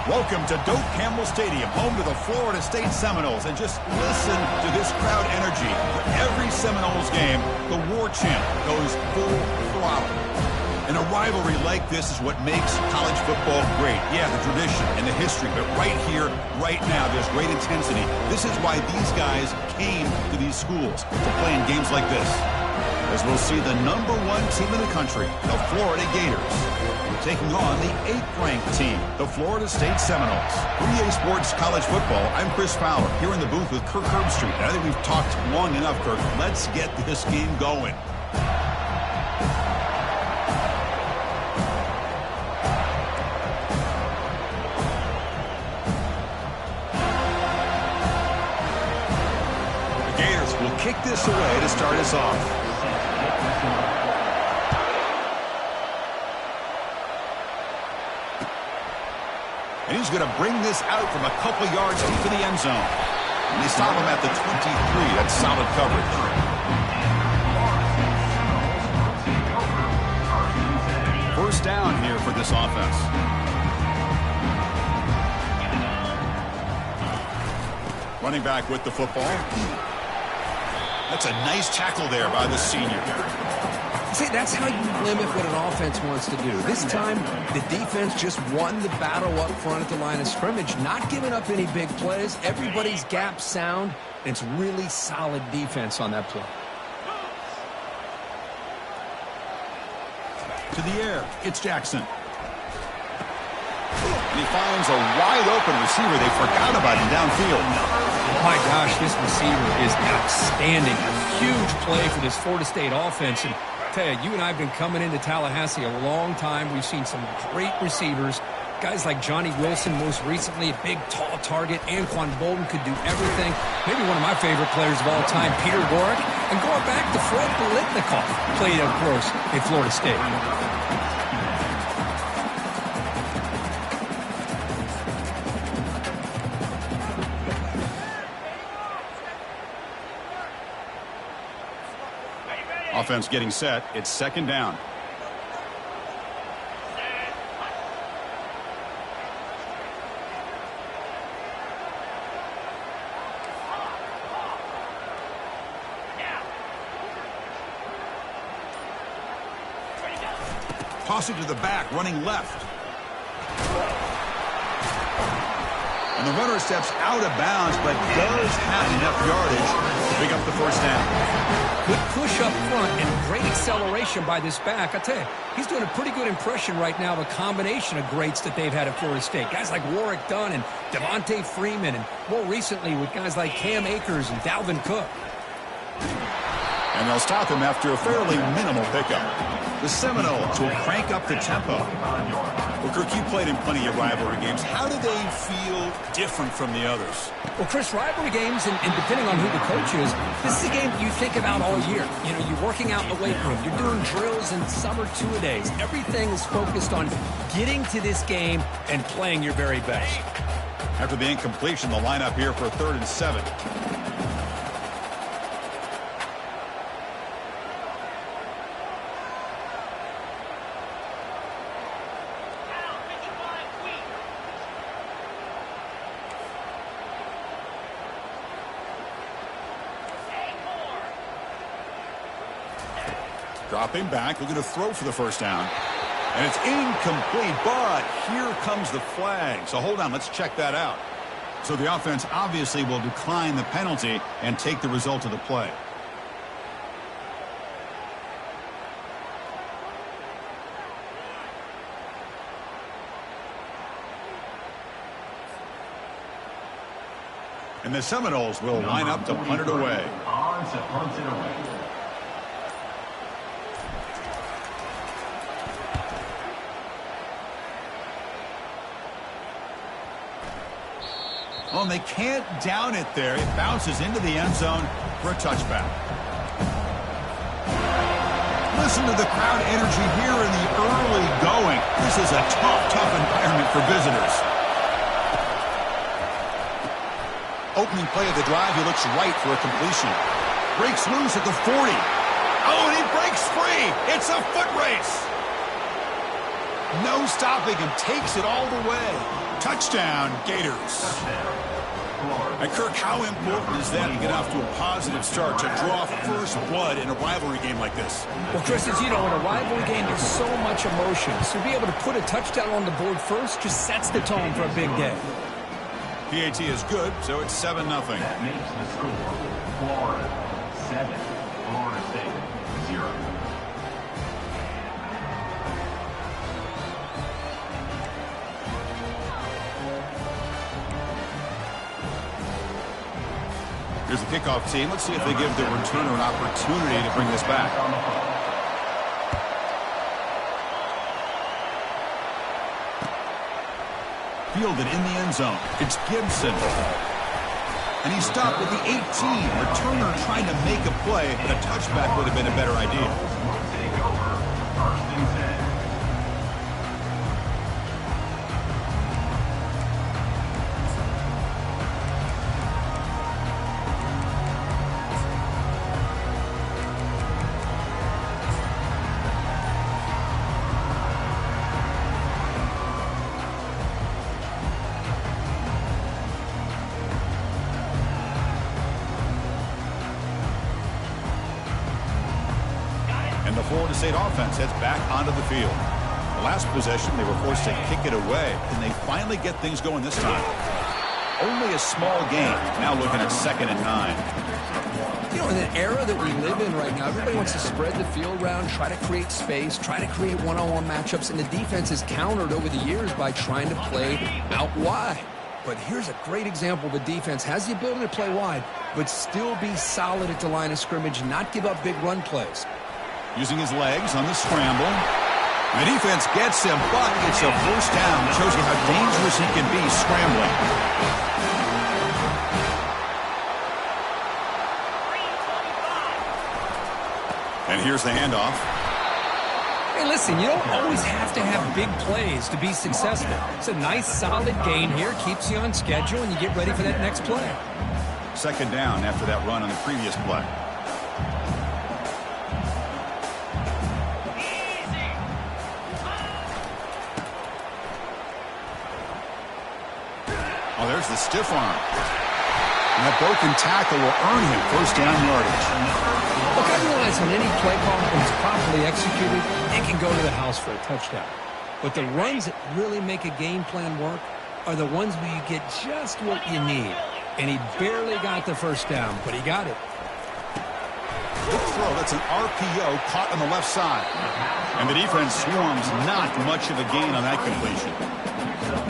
Welcome to Doak Campbell Stadium, home to the Florida State Seminoles. And just listen to this crowd energy. For every Seminoles game, the war chant goes full throttle. And a rivalry like this is what makes college football great. Yeah, the tradition and the history, but right here, right now, there's great intensity. This is why these guys came to these schools to play in games like this. As we'll see the #1 team in the country, the Florida Gators, taking on the 8th-ranked team, the Florida State Seminoles. For EA Sports College Football, I'm Chris Fowler, here in the booth with Kirk Herbstreit. I think we've talked long enough, Kirk. Let's get this game going. The Gators will kick this away to start us off. And he's going to bring this out from a couple yards deep in the end zone. And they stop him at the 23. That's solid coverage. First down here for this offense. Running back with the football. That's a nice tackle there by the senior. See, that's how you limit what an offense wants to do. This time, the defense just won the battle up front at the line of scrimmage, not giving up any big plays. Everybody's gap sound. It's really solid defense on that play. To the air, it's Jackson. And he finds a wide-open receiver. They forgot about him downfield. My gosh, this receiver is outstanding. A huge play for this Florida State offense. And you and I have been coming into Tallahassee a long time. We've seen some great receivers. Guys like Johnny Wilson, most recently, a big, tall target. Anquan Bolden could do everything. Maybe one of my favorite players of all time, Peter Warrick. And going back to Fred Biletnikoff, played, of course, in Florida State. Offense getting set. It's second down. Toss it to the back, running left. And the runner steps out of bounds, but does have enough yardage to pick up the first down. Good push up front and great acceleration by this back. I tell you, he's doing a pretty good impression right now of a combination of greats that they've had at Florida State. Guys like Warrick Dunn and Devontae Freeman, and more recently with guys like Cam Akers and Dalvin Cook. And they'll stop him after a fairly minimal pickup. The Seminoles will crank up the tempo. Well, Kirk, you played in plenty of rivalry games. How do they feel different from the others? Well, Chris, rivalry games, and depending on who the coach is, this is a game you think about all year. You know, you're working out in the weight room. You're doing drills and summer two-a-days. Everything is focused on getting to this game and playing your very best. After the incompletion, the lineup here for 3rd and 7. Dropping back, looking to throw for the first down. And it's incomplete, but here comes the flag. So hold on, let's check that out. So the offense obviously will decline the penalty and take the result of the play. And the Seminoles will line up to punt it away. Oh, and they can't down it there. It bounces into the end zone for a touchback. Listen to the crowd energy here in the early going. This is a tough environment for visitors. Opening play of the drive, he looks right for a completion. Breaks loose at the 40. Oh, and he breaks free. It's a foot race. No stopping him. Takes it all the way. Touchdown, Gators. And Kirk, how important is that to get off to a positive start, to draw first blood in a rivalry game like this? Well, Chris, as you know, in a rivalry game, there's so much emotion. So to be able to put a touchdown on the board first just sets the tone for a big day. PAT is good, so it's 7-0. That makes the score Florida 7, Florida State 0. Here's the kickoff team. Let's see if they give the returner an opportunity to bring this back. Fielded in the end zone. It's Gibson. And he stopped at the 18. Returner trying to make a play, but a touchback would have been a better idea. Take over, 1st and 10. The Florida State offense heads back onto the field. The last possession, they were forced to kick it away. Can they finally get things going this time? Only a small gain. Now looking at 2nd and 9. You know, in the era that we live in right now, everybody wants to spread the field around, try to create space, try to create one-on-one matchups, and the defense has countered over the years by trying to play out wide. But here's a great example. The defense has the ability to play wide, but still be solid at the line of scrimmage, not give up big run plays. Using his legs on the scramble. The defense gets him, but it's a first down. Shows you how dangerous he can be scrambling. And here's the handoff. Hey, listen, you don't always have to have big plays to be successful. It's a nice, solid gain here. Keeps you on schedule, and you get ready for that next play. 2nd down after that run on the previous play. Oh, there's the stiff arm. And that broken tackle will earn him first down yardage. Look, I realize on any play call, when it's properly executed, it can go to the house for a touchdown. But the runs that really make a game plan work are the ones where you get just what you need. And he barely got the first down, but he got it. Good throw. That's an RPO caught on the left side. And the defense swarms not much of a gain on that completion.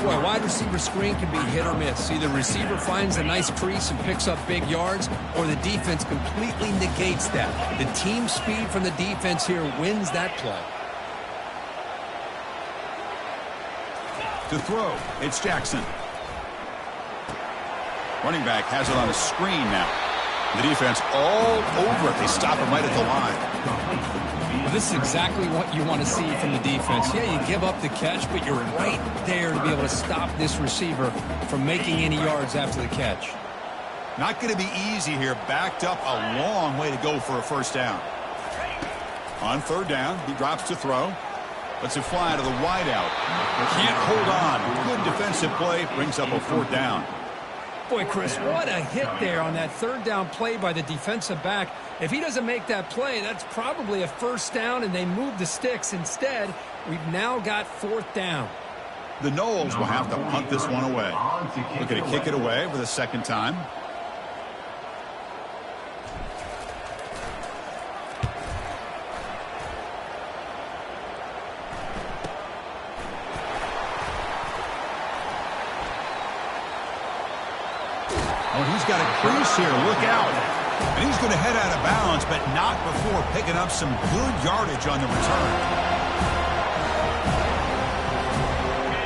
Boy, wide receiver screen can be hit or miss. Either receiver finds a nice crease and picks up big yards, or the defense completely negates that. The team speed from the defense here wins that play. To throw, it's Jackson. Running back has it on a screen now. The defense all over it. They stop him right at the line. Well, this is exactly what you want to see from the defense. Yeah, you give up the catch, but you're right there to be able to stop this receiver from making any yards after the catch. Not going to be easy here. Backed up a long way to go for a first down. On 3rd down, he drops to throw. Lets it fly to the wideout. Can't hold on. Good defensive play. Brings up a 4th down. Boy, Chris, what a hit there on that 3rd down play by the defensive back. If he doesn't make that play, that's probably a first down, and they move the sticks. Instead, we've now got 4th down. The Noles will have to punt this one away. Looking to kick it away for the 2nd time. Oh, he's got a crease here. Look out. And he's going to head out of bounds, but not before picking up some good yardage on the return.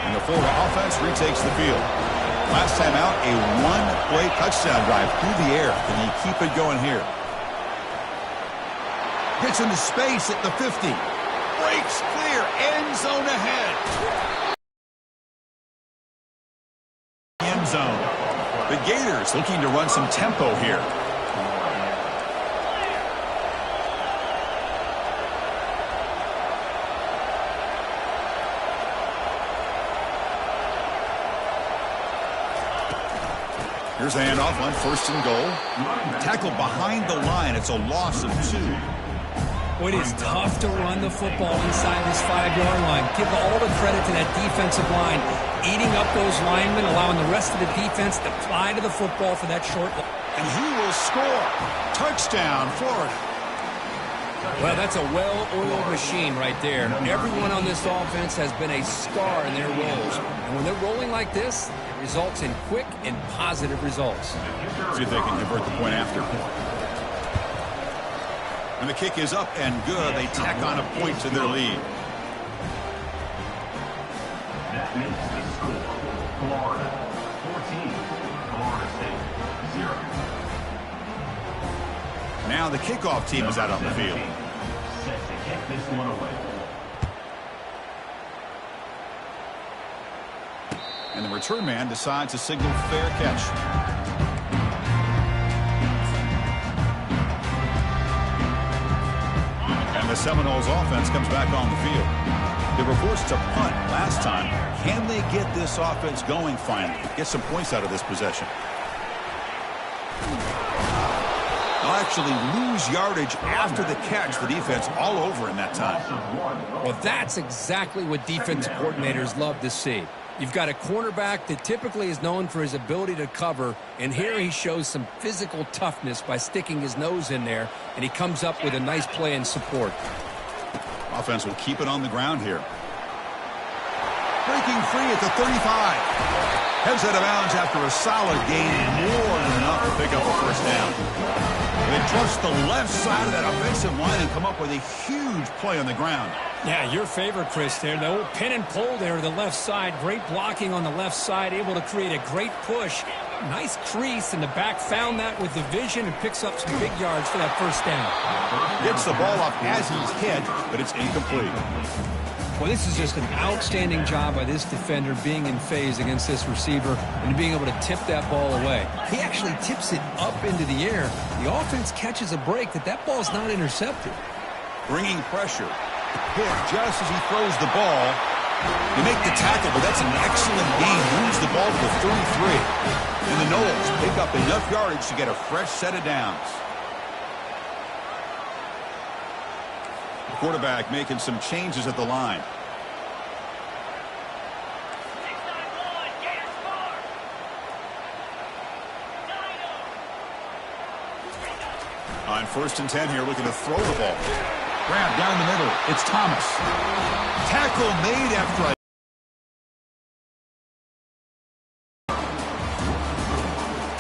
And the Florida offense retakes the field. Last time out, a one-play touchdown drive through the air. Can he keep it going here? Gets into space at the 50. Breaks clear. End zone ahead. End zone. The Gators looking to run some tempo here. Here's the handoff on 1st and goal. Tackle behind the line. It's a loss of 2. Well, it is tough to run the football inside this 5-yard line. Give all the credit to that defensive line, eating up those linemen, allowing the rest of the defense to fly to the football for that short line. And he will score. Touchdown, Florida. Well, that's a well-oiled machine right there. Everyone on this offense has been a star in their roles. And when they're rolling like this, it results in quick and positive results. See if they can convert the point after. And the kick is up and good. They tack on a point to their lead. That makes the score Florida 14, Florida State 0. Now the kickoff team is out on the field. Set to kick this one away. And the return man decides to signal fair catch. And the Seminoles offense comes back on the field. They were forced to punt last time. Can they get this offense going finally? Get some points out of this possession. They'll actually lose yardage after the catch. The defense all over in that time. Well, that's exactly what defense coordinators love to see. You've got a cornerback that typically is known for his ability to cover, and here he shows some physical toughness by sticking his nose in there, and he comes up with a nice play in support. Offense will keep it on the ground here. Breaking free at the 35. Heads out of bounds after a solid gain, more than enough to pick up a 1st down. They trust the left side of that offensive line and come up with a huge play on the ground. Yeah, your favorite, Chris, there. The old pin and pull there to the left side. Great blocking on the left side, able to create a great push. Nice crease, and the back found that with the vision and picks up some big yards for that 1st down. Gets the ball up as he's hit, but it's incomplete. Well, this is just an outstanding job by this defender being in phase against this receiver and being able to tip that ball away. He actually tips it up into the air. The offense catches a break that ball's not intercepted. Bringing pressure. Hit just as he throws the ball. They make the tackle, but that's an excellent gain. Moves the ball to the 33. And the Noles pick up enough yardage to get a fresh set of downs. The quarterback making some changes at the line. On 1st and 10 here, looking to throw the ball. Grab down the middle. It's Thomas. Tackle made after a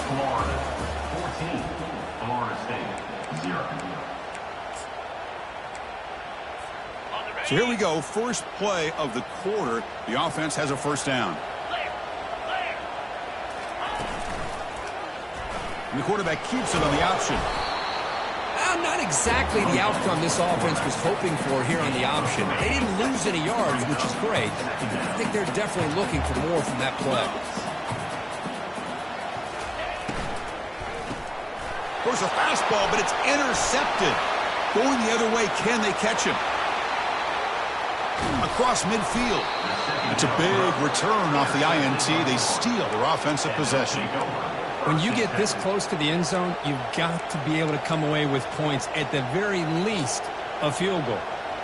Florida 14, Florida State 0. So here we go. First play of the quarter. The offense has a 1st down. And the quarterback keeps it on the option. Not exactly the outcome this offense was hoping for here on the option. They didn't lose any yards, which is great. I think they're definitely looking for more from that play. Goes a fastball, but it's intercepted. Going the other way, can they catch him? Across midfield. It's a big return off the INT. They steal their offensive possession. When you get this close to the end zone, you've got to be able to come away with points, at the very least, a field goal.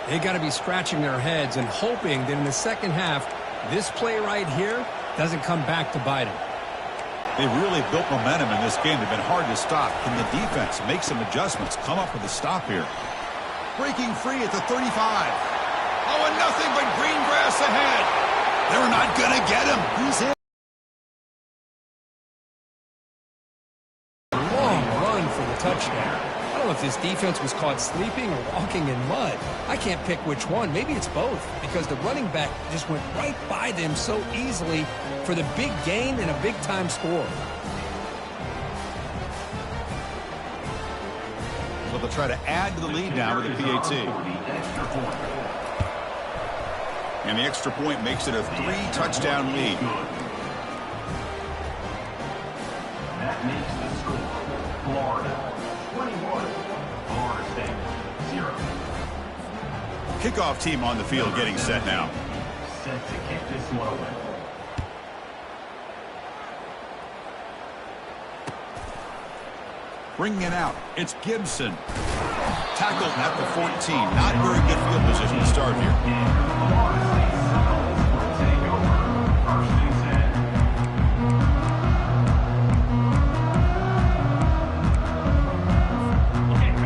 They got to be scratching their heads and hoping that in the second half, this play right here doesn't come back to bite them. They really built momentum in this game. They've been hard to stop. Can the defense make some adjustments, come up with a stop here? Breaking free at the 35. Oh, and nothing but green grass ahead. They're not going to get him. He's in. Touchdown. I don't know if this defense was caught sleeping or walking in mud. I can't pick which one. Maybe it's both, because the running back just went right by them so easily for the big gain and a big-time score. So they'll try to add to the lead now with the PAT. And the extra point makes it a 3-touchdown lead. That makes the score Florida 21, Florida State 0. Kickoff team on the field getting set now. Set to kick this one away. Bringing it out, it's Gibson. Tackled at the 14. Not very good field position to start here.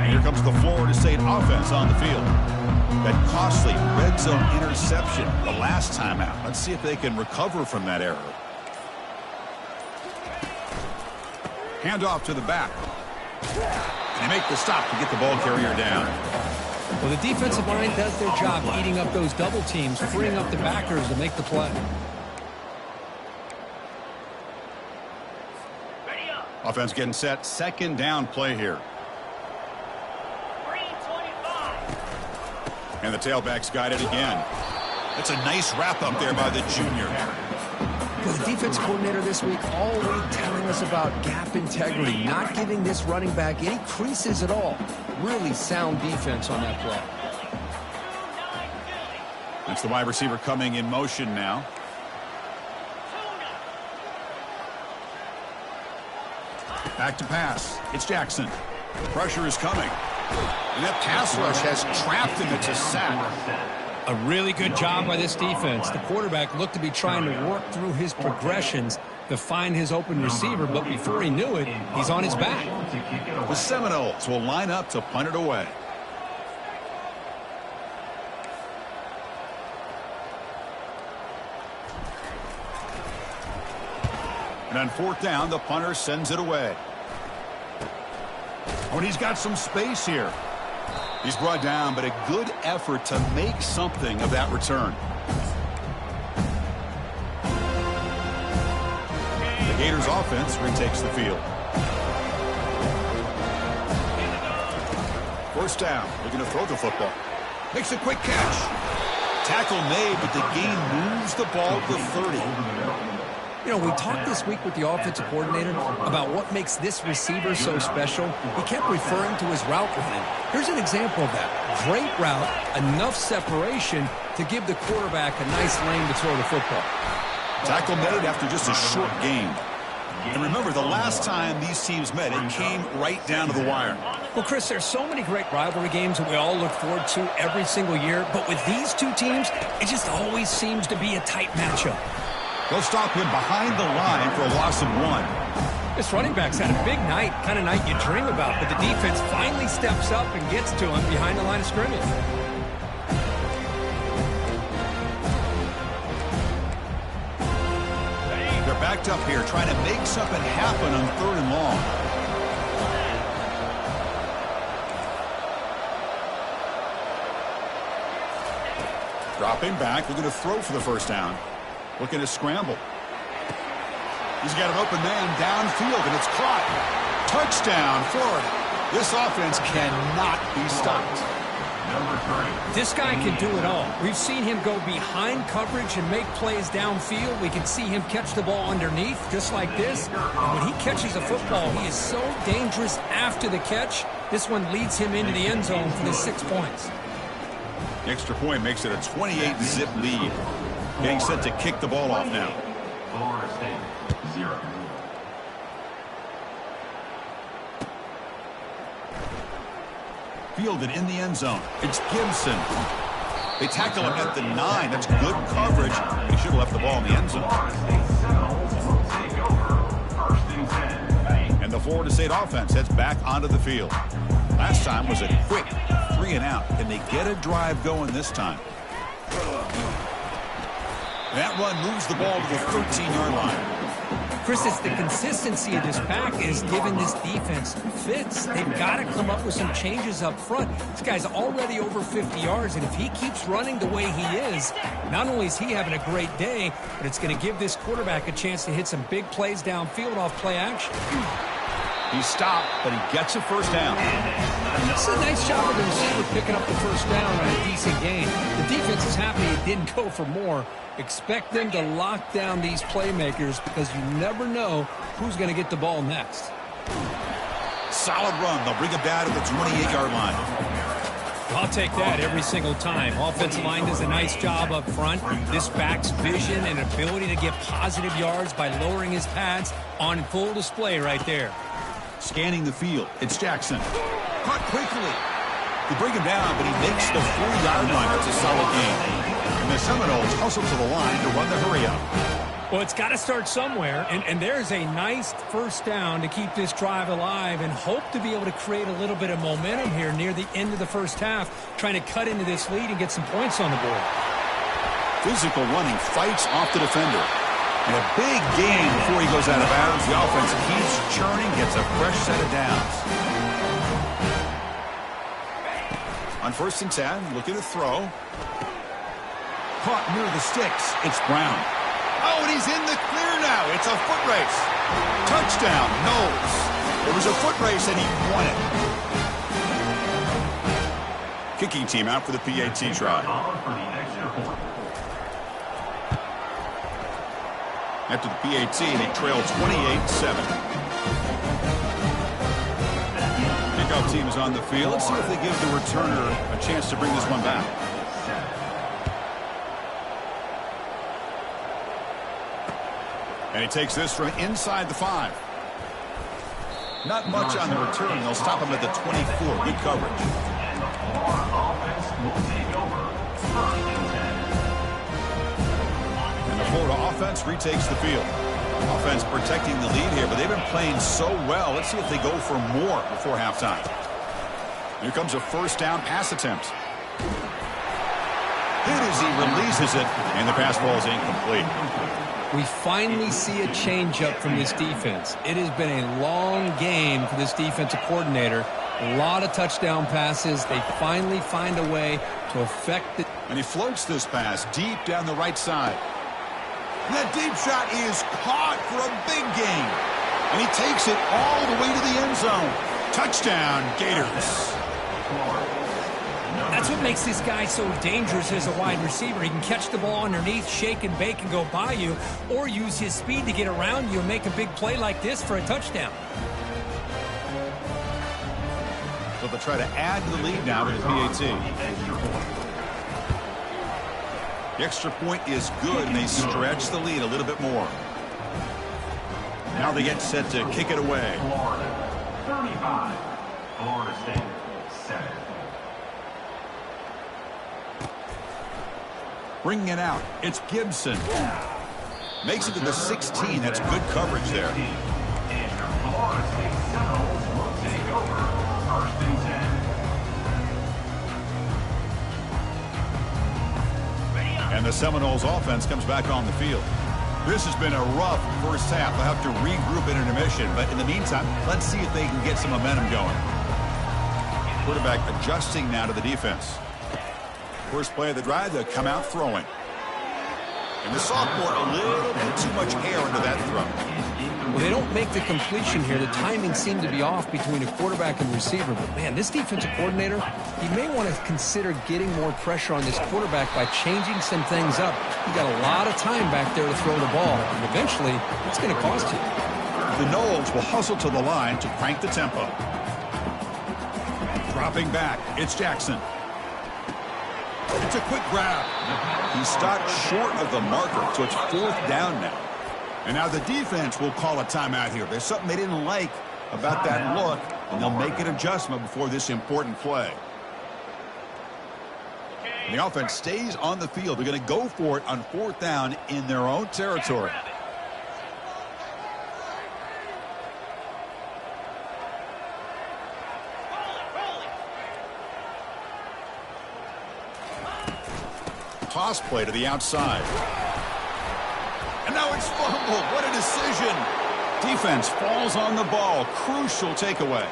Here comes the Florida State offense on the field. That costly red zone interception the last time out. Let's see if they can recover from that error. Handoff to the back. And they make the stop to get the ball carrier down. Well, the defensive line does their job eating up those double teams, freeing up the backers to make the play. Offense getting set. Second down play here. And the tailback's got it again. That's a nice wrap up there by the junior. Well, the defense coordinator this week all week telling us about gap integrity, not giving this running back any creases at all. Really sound defense on that play. That's the wide receiver coming in motion now. Back to pass. It's Jackson. The pressure is coming. And that pass rush has trapped him. It's a sack. A really good job by this defense. The quarterback looked to be trying to work through his progressions to find his open receiver, but before he knew it, he's on his back. The Seminoles will line up to punt it away. And on fourth down, the punter sends it away. Oh, and he's got some space here. He's brought down, but a good effort to make something of that return. The Gators offense retakes the field. First down. They're going to throw the football. Makes a quick catch. Tackle made, but the gain moves the ball to 30. You know, we talked this week with the offensive coordinator about what makes this receiver so special. He kept referring to his route running. Here's an example of that. Great route, enough separation to give the quarterback a nice lane to throw the football. Tackle made after just a short gain. And remember, the last time these teams met, it came right down to the wire. Well, Chris, there's so many great rivalry games that we all look forward to every single year. But with these two teams, it just always seems to be a tight matchup. They'll stop him behind the line for a loss of 1. This running back's had a big night, kind of night you dream about, but the defense finally steps up and gets to him behind the line of scrimmage. They're backed up here trying to make something happen on 3rd and long. Dropping back, they're going to throw for the first down. Looking to scramble. He's got an open man downfield, and it's caught. Touchdown, Florida. This offense cannot be stopped. This guy can do it all. We've seen him go behind coverage and make plays downfield. We can see him catch the ball underneath, just like this. And when he catches a football, he is so dangerous after the catch. This one leads him into the end zone for the 6 points. The extra point makes it a 28-zip lead. Getting set to kick the ball off now. Florida State, 0. Fielded in the end zone. It's Gibson. They tackle him at the 9. That's good coverage. They should have left the ball in the end zone. And the Florida State offense heads back onto the field. Last time was a quick 3 and out. Can they get a drive going this time? That run moves the ball to the 13-yard line. Chris, it's the consistency of this pack is giving this defense fits. They've got to come up with some changes up front. This guy's already over 50 yards, and if he keeps running the way he is, not only is he having a great day, but it's going to give this quarterback a chance to hit some big plays downfield off play action. He stopped, but he gets a first down. It's a nice job of the receiver picking up the first down on a decent gain. The defense is happy it didn't go for more. Expect them to lock down these playmakers because you never know who's going to get the ball next. Solid run. They'll bring it down to the 28-yard line. I'll take that every single time. Offensive line does a nice job up front. This back's vision and ability to get positive yards by lowering his pads on full display right there. Scanning the field, it's Jackson. Caught quickly. They bring him down, but he makes the 4-yard line. That's a solid gain. And the Seminoles hustle to the line to run the hurry-up. Well, it's got to start somewhere, and there's a nice first down to keep this drive alive and hope to be able to create a little bit of momentum here near the end of the first half, trying to cut into this lead and get some points on the board. Physical running, fights off the defender. And a big gain before he goes out of bounds. The offense keeps churning, gets a fresh set of downs. On 1st and 10, looking to throw. Caught near the sticks. It's Brown. Oh, and he's in the clear now. It's a foot race. Touchdown, Knowles. It was a foot race, and he won it. Kicking team out for the PAT try. After the PAT, they trail 28-7. Kickoff team is on the field. Let's see if they give the returner a chance to bring this one back. And he takes this from inside the 5. Not much on the return. They'll stop him at the 24. Good coverage. And the Florida offense retakes the field. Offense protecting the lead here, but they've been playing so well. Let's see if they go for more before halftime. Here comes a first down pass attempt. Hit as he releases it, and the pass ball is incomplete. We finally see a changeup from this defense. It has been a long game for this defensive coordinator. A lot of touchdown passes. They finally find a way to affect it. And he floats this pass deep down the right side. And that deep shot is caught for a big gain. And he takes it all the way to the end zone. Touchdown, Gators. That's what makes this guy so dangerous as a wide receiver. He can catch the ball underneath, shake and bake and go by you, or use his speed to get around you and make a big play like this for a touchdown. So they'll try to add to the lead now with the PAT. The extra point is good, and they stretch the lead a little bit more. Now they get set to kick it away. Florida, 35. Florida State, 7. Bringing it out, it's Gibson. Makes it to the 16. That's good coverage there. And your Florida State Seminoles will take over 1st and 10. And the Seminoles offense comes back on the field. This has been a rough first half. They'll have to regroup in intermission, but in the meantime, let's see if they can get some momentum going. Quarterback adjusting now to the defense. First play of the drive, they'll come out throwing. And the sophomore, a little bit too much air into that throw. Well, they don't make the completion here. The timing seemed to be off between a quarterback and receiver. But, man, this defensive coordinator, he may want to consider getting more pressure on this quarterback by changing some things up. You got a lot of time back there to throw the ball, and eventually it's going to cost you. The Knowles will hustle to the line to crank the tempo. Dropping back, it's Jackson. It's a quick grab. He stopped short of the marker, so it's 4th down now. And now the defense will call a timeout here. There's something they didn't like about that look, and they'll make an adjustment before this important play. And the offense stays on the field. They're going to go for it on 4th down in their own territory. Toss play to the outside. And now it's fumbled. What a decision. Defense falls on the ball. Crucial takeaway.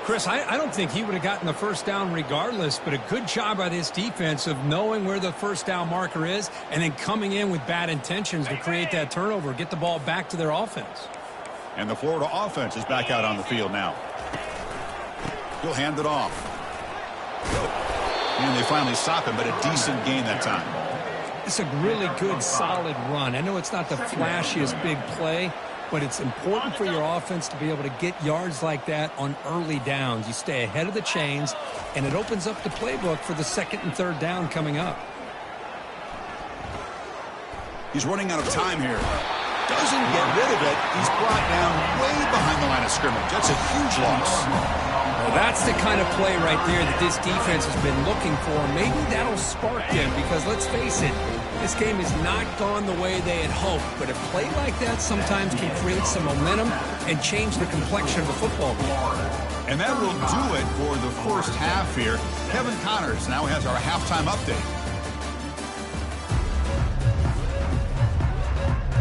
Chris, I don't think he would have gotten the first down regardless, but a good job by this defense of knowing where the first down marker is and then coming in with bad intentions to create that turnover, get the ball back to their offense. And the Florida offense is back out on the field now. He'll hand it off. And they finally stop him, but a decent gain that time. It's a really good, solid run. I know it's not the flashiest big play, but it's important for your offense to be able to get yards like that on early downs. You stay ahead of the chains, and it opens up the playbook for the 2nd and 3rd down coming up. He's running out of time here. Doesn't get rid of it. He's brought down way behind the line of scrimmage. That's a huge loss. Well, that's the kind of play right there that this defense has been looking for. Maybe that'll spark them because, let's face it, this game has not gone the way they had hoped. But a play like that sometimes can create some momentum and change the complexion of the football game. And that will do it for the first half here. Kevin Connors now has our halftime update.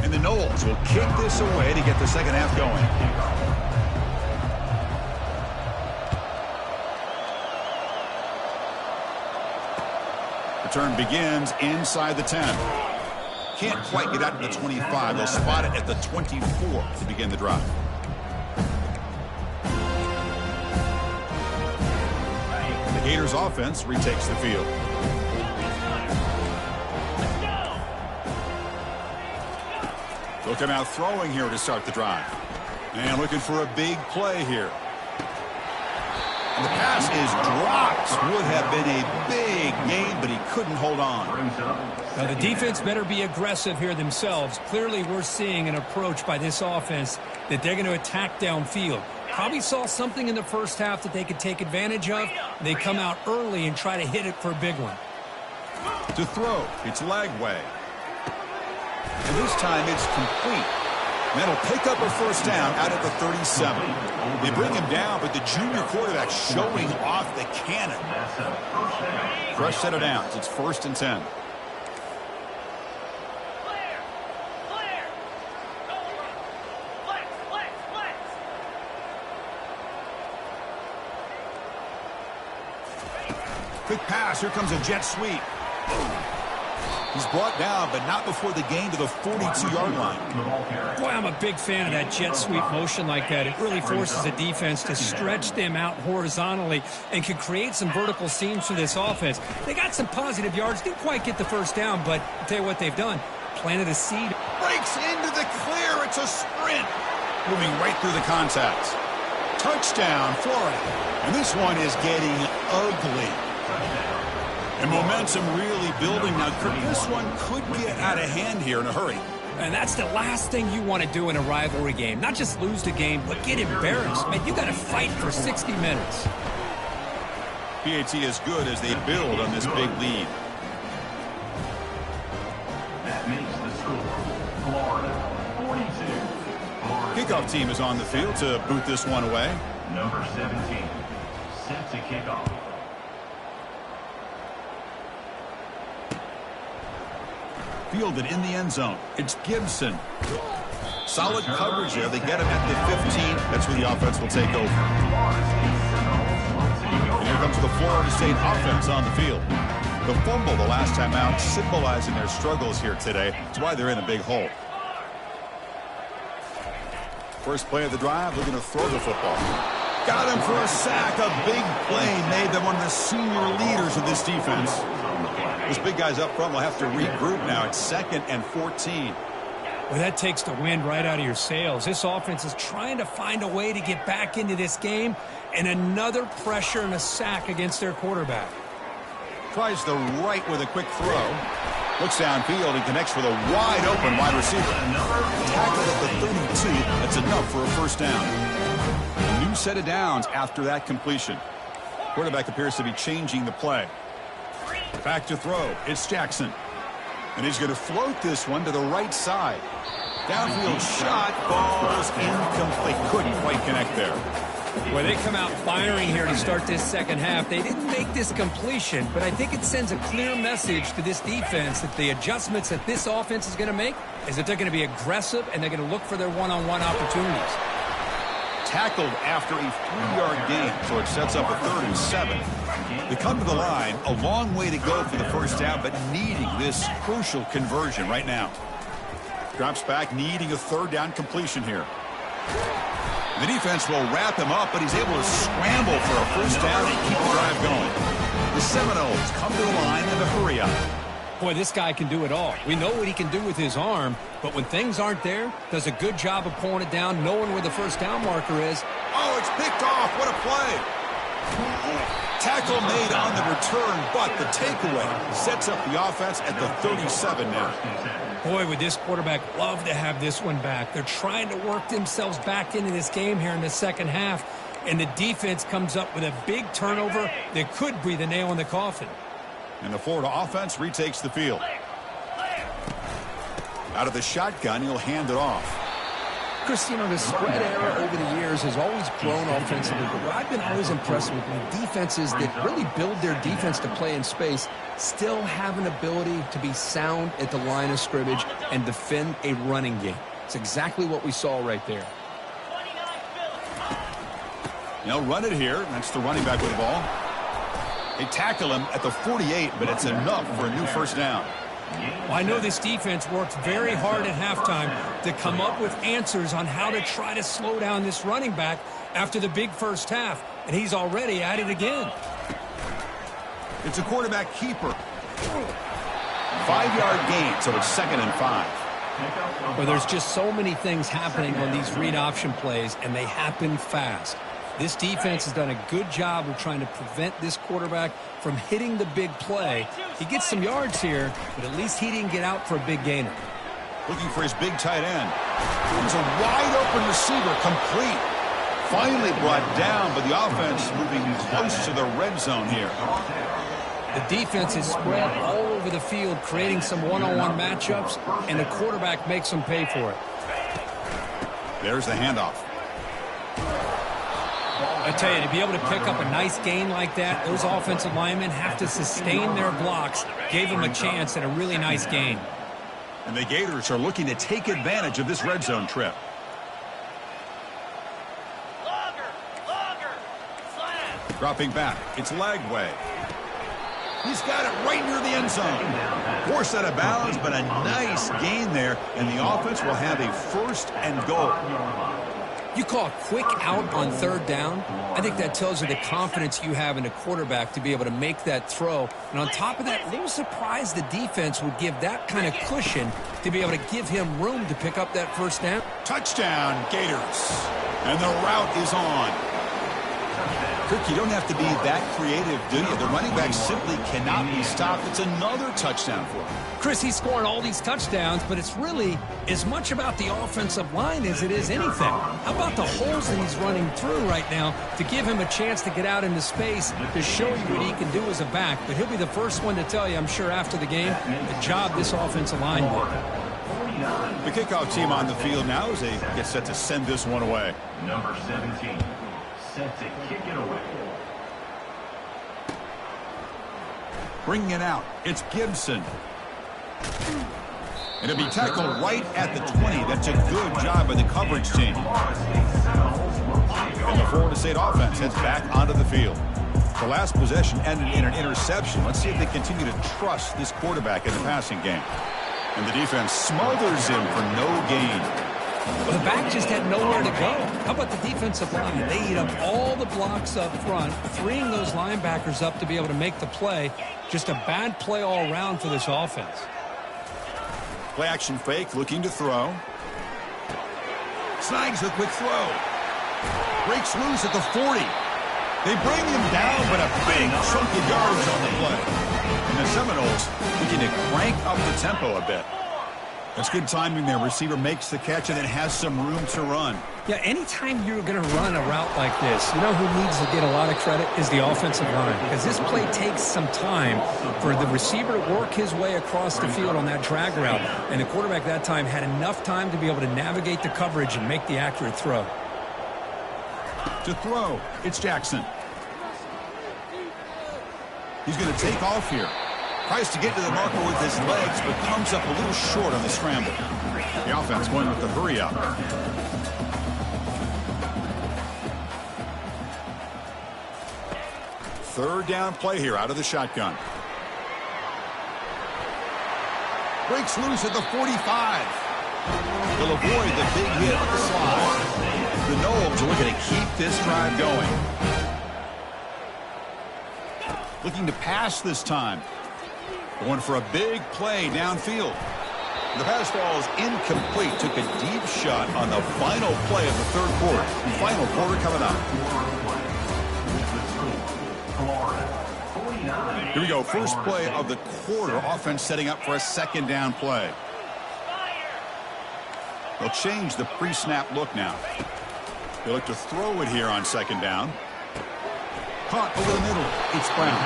And the Noles will kick this away to get the second half going. Return begins inside the 10. Can't quite get out to the 25. They'll spot it at the 24 to begin the drive. The Gators offense retakes the field. They'll come out throwing here to start the drive. And looking for a big play here. And the pass is dropped. Would have been a big gain, but he couldn't hold on. Now, the defense better be aggressive here themselves. Clearly, we're seeing an approach by this offense that they're going to attack downfield. Probably saw something in the first half that they could take advantage of. They come out early and try to hit it for a big one. To throw, it's Lagway. And this time it's complete. And that'll pick up a first down out at the 37. They bring him down, but the junior quarterback showing off the cannon. Fresh set of downs. It's 1st and 10. Quick pass. Here comes a jet sweep. He's brought down, but not before the gain to the 42-yard line. Boy, I'm a big fan of that jet sweep motion like that. It really forces the defense to stretch them out horizontally and can create some vertical seams for this offense. They got some positive yards. Didn't quite get the first down, but I'll tell you what they've done. Planted a seed. Breaks into the clear. It's a sprint. Moving right through the contacts. Touchdown, Florida. And this one is getting ugly. And momentum really building now. This one could get out of hand here in a hurry. And that's the last thing you want to do in a rivalry game. Not just lose the game, but get embarrassed. Man, you got to fight for 60 minutes. PAT is good as they build on this big lead. That makes the score Florida 42. Kickoff team is on the field to boot this one away. Number 17, set to kick off. Fielded in the end zone. It's Gibson. Solid coverage there. They get him at the 15. That's where the offense will take over. And here comes the Florida State offense on the field. The fumble the last time out, symbolizing their struggles here today. That's why they're in a big hole. First play of the drive, looking to throw the football. Got him for a sack. A big play made them one of the senior leaders of this defense. This big guy's up front will have to regroup now. It's 2nd and 14. Well, that takes the wind right out of your sails. This offense is trying to find a way to get back into this game, and another pressure and a sack against their quarterback. Tries the right with a quick throw. Looks downfield and connects with a wide-open wide receiver. Tackled at the 32. That's enough for a first down. A new set of downs after that completion. Quarterback appears to be changing the play. Back to throw. It's Jackson. And he's going to float this one to the right side. Downfield shot. Falls incomplete. Couldn't quite connect there. Well, they come out firing here to start this second half. They didn't make this completion, but I think it sends a clear message to this defense that the adjustments that this offense is going to make is that they're going to be aggressive and they're going to look for their one-on-one opportunities. Tackled after a 3-yard gain, so it sets up a 3rd and 7. They come to the line, a long way to go for the first down, but needing this crucial conversion right now. Drops back, needing a 3rd down completion here. The defense will wrap him up, but he's able to scramble for a first down and keep the drive going. The Seminoles come to the line in a hurry up. Boy, this guy can do it all. We know what he can do with his arm, but when things aren't there, does a good job of pulling it down, knowing where the first down marker is. Oh, it's picked off. What a play. Tackle made on the return, but the takeaway sets up the offense at the 37 now. Boy, would this quarterback love to have this one back. They're trying to work themselves back into this game here in the second half, and the defense comes up with a big turnover that could be the nail in the coffin. And the Florida offense retakes the field. Out of the shotgun, he'll hand it off. Chris, you know, the spread era over the years has always grown offensively, but what I've been always impressed with defenses that really build their defense to play in space still have an ability to be sound at the line of scrimmage and defend a running game. It's exactly what we saw right there. They'll run it here. That's the running back with the ball. They tackle him at the 48, but it's enough for a new first down. Well, I know this defense worked very hard at halftime to come up with answers on how to try to slow down this running back after the big first half, and he's already at it again. It's a quarterback keeper. 5-yard gain, so it's 2nd and 5. Well, there's just so many things happening on these read option plays, and they happen fast. This defense has done a good job of trying to prevent this quarterback from hitting the big play. He gets some yards here, but at least he didn't get out for a big gainer. Looking for his big tight end. It's a wide-open receiver, complete. Finally brought down, but the offense moving close to the red zone here. The defense is spread all over the field, creating some one-on-one matchups, and the quarterback makes them pay for it. There's the handoff. I tell you, to be able to pick up a nice gain like that, those offensive linemen have to sustain their blocks. Gave them a chance at a really nice gain. And the Gators are looking to take advantage of this red zone trip. Dropping back, it's Lagway. He's got it right near the end zone. Forced out of bounds, but a nice gain there, and the offense will have a 1st and goal. You call a quick out on 3rd down. I think that tells you the confidence you have in a quarterback to be able to make that throw. And on top of that, a little surprised the defense would give that kind of cushion to be able to give him room to pick up that 1st down. Touchdown, Gators. And the route is on. Kirk, you don't have to be that creative, do you? The running back simply cannot be stopped. It's another touchdown for him. Chris, he's scoring all these touchdowns, but it's really as much about the offensive line as it is anything. How about the holes that he's running through right now to give him a chance to get out into space to show you what he can do as a back? But he'll be the first one to tell you, I'm sure, after the game, the job this offensive line did. The kickoff team on the field now as they get set to send this one away. Number 17, set to kick it away. Bringing it out, it's Gibson. And it'll be tackled right at the 20. That's a good job by the coverage team. And the Florida State offense heads back onto the field. The last possession ended in an interception. Let's see if they continue to trust this quarterback in the passing game. And the defense smothers him for no gain. Well, the back just had nowhere to go. How about the defensive line? They eat up all the blocks up front, freeing those linebackers up to be able to make the play. Just a bad play all around for this offense. Play action fake, looking to throw. Snags a quick throw. Breaks loose at the 40. They bring him down, but a big chunk of yards on the play. And the Seminoles looking to crank up the tempo a bit. That's good timing there. Receiver makes the catch and it has some room to run. Yeah, anytime you're going to run a route like this, you know who needs to get a lot of credit is the offensive line. Because this play takes some time for the receiver to work his way across the field on that drag route. And the quarterback that time had enough time to be able to navigate the coverage and make the accurate throw. To throw, it's Jackson. He's going to take off here. Tries to get to the marker with his legs, but comes up a little short on the scramble. The offense going with the hurry up. Third down play here out of the shotgun. Breaks loose at the 45. They'll avoid the big hit on the slide. The Noles are looking to keep this drive going. Looking to pass this time. Going for a big play downfield. The pass ball is incomplete. Took a deep shot on the final play of the third quarter. Final quarter coming up. Here we go. First play of the quarter. Offense setting up for a second down play. They'll change the pre-snap look now. They look to throw it here on second down. Caught over the middle. It's Brown.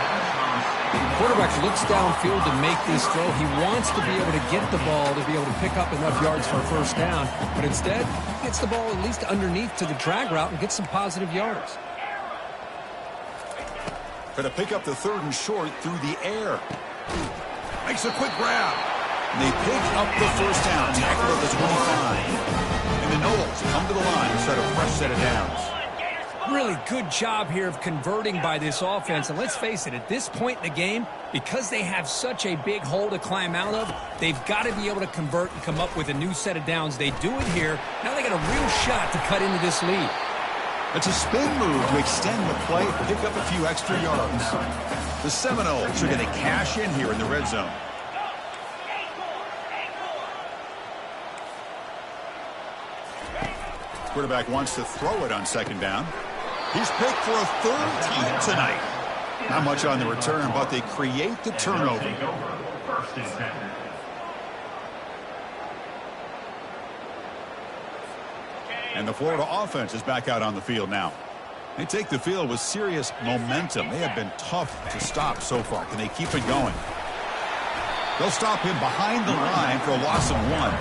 Quarterback looks downfield to make this throw. He wants to be able to get the ball to be able to pick up enough yards for a first down. But instead, he gets the ball at least underneath to the drag route and gets some positive yards. Try to pick up the third and short through the air. Makes a quick grab. And they pick up the first down. Tackle at the 25. And the Knowles come to the line and start a fresh set of downs. Really good job here of converting by this offense. And let's face it, at this point in the game, because they have such a big hole to climb out of, they've got to be able to convert and come up with a new set of downs. They do it here. Now they got a real shot to cut into this lead. It's a spin move to extend the play, pick up a few extra yards. The Seminoles are going to cash in here in the red zone. Quarterback wants to throw it on second down. He's picked for a third time tonight. Not much on the return, but they create the turnover. First and 10. And the Florida offense is back out on the field now. They take the field with serious momentum. They have been tough to stop so far. Can they keep it going? They'll stop him behind the line for a loss of 1.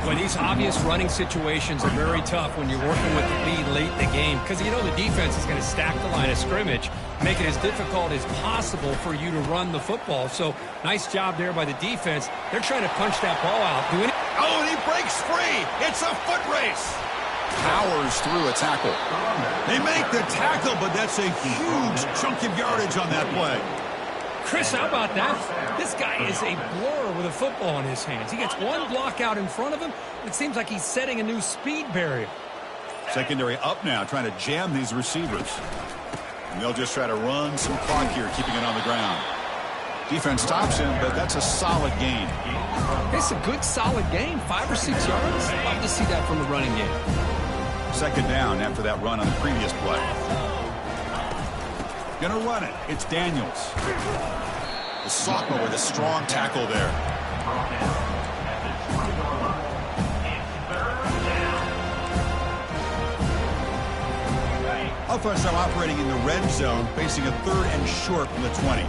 Well, these obvious running situations are very tough when you're working with the lead late in the game because you know the defense is going to stack the line of scrimmage, make it as difficult as possible for you to run the football. So nice job there by the defense. They're trying to punch that ball out. Oh, and he breaks free. It's a foot race. Powers through a tackle. They make the tackle, but that's a huge chunk of yardage on that play. Chris, how about that? This guy is a blur with a football in his hands. He gets one block out in front of him. It seems like he's setting a new speed barrier. Secondary up now, trying to jam these receivers. And they'll just try to run some clock here, keeping it on the ground. Defense stops him, but that's a solid gain. It's a good, solid gain. 5 or 6 yards. Love to see that from the running game. Second down after that run on the previous play. Gonna run it. It's Daniels. The sophomore with a strong tackle there. Offense now operating in the red zone, facing a third and short from the 20.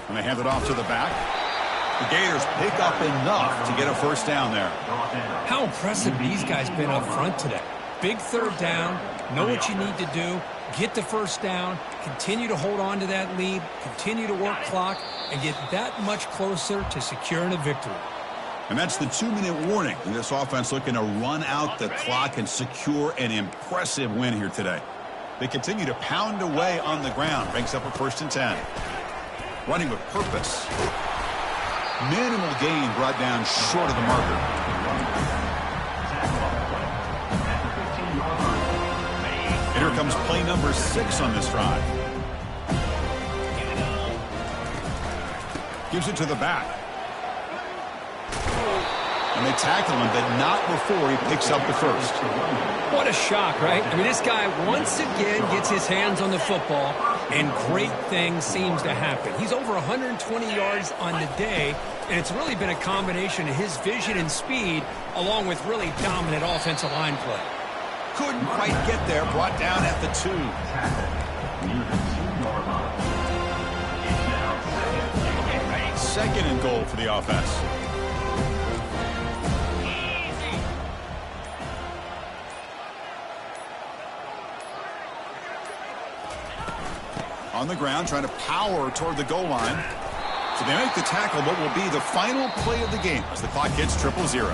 And they hand it off to the back. The Gators pick up enough to get a first down there. How impressive these guys been up front today. Big third down, know what you need to do, get the first down, continue to hold on to that lead, continue to work clock, and get that much closer to securing a victory. And that's the 2-minute warning. And this offense looking to run out the clock and secure an impressive win here today. They continue to pound away on the ground. Ranks up a first and 10. Running with purpose. Minimal gain brought down short of the marker. Here comes play number 6 on this drive. Gives it to the back. And they tackle him, but not before he picks up the first. What a shock, right? I mean, this guy once again gets his hands on the football, and great things seems to happen. He's over 120 yards on the day, and it's really been a combination of his vision and speed, along with really dominant offensive line play. Couldn't quite get there, brought down at the 2. Second and goal for the offense. On the ground, trying to power toward the goal line. So they make the tackle, but will be the final play of the game as the clock hits 0-0.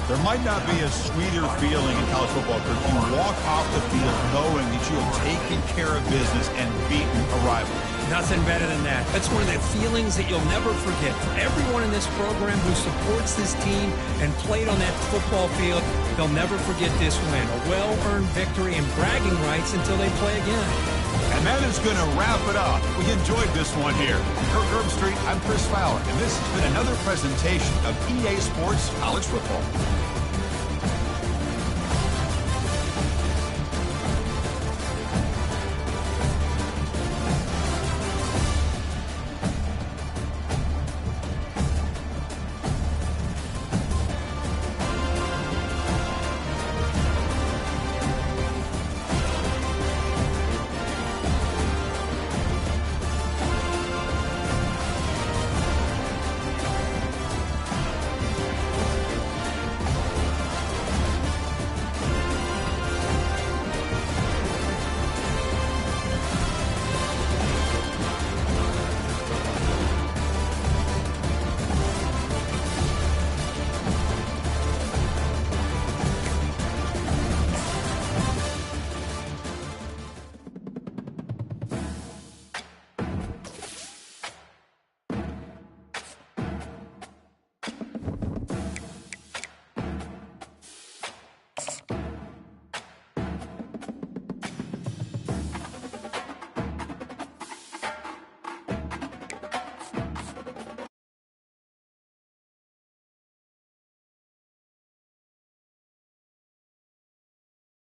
There might not be a sweeter feeling in college football because you walk off the field knowing that you have taken care of business and beaten a rival. Nothing better than that. That's one of the feelings that you'll never forget. For everyone in this program who supports this team and played on that football field, they'll never forget this win. A well-earned victory and bragging rights until they play again. And that is going to wrap it up. We enjoyed this one here. Kirk Herbstreit, I'm Chris Fowler, and this has been another presentation of EA Sports College Football.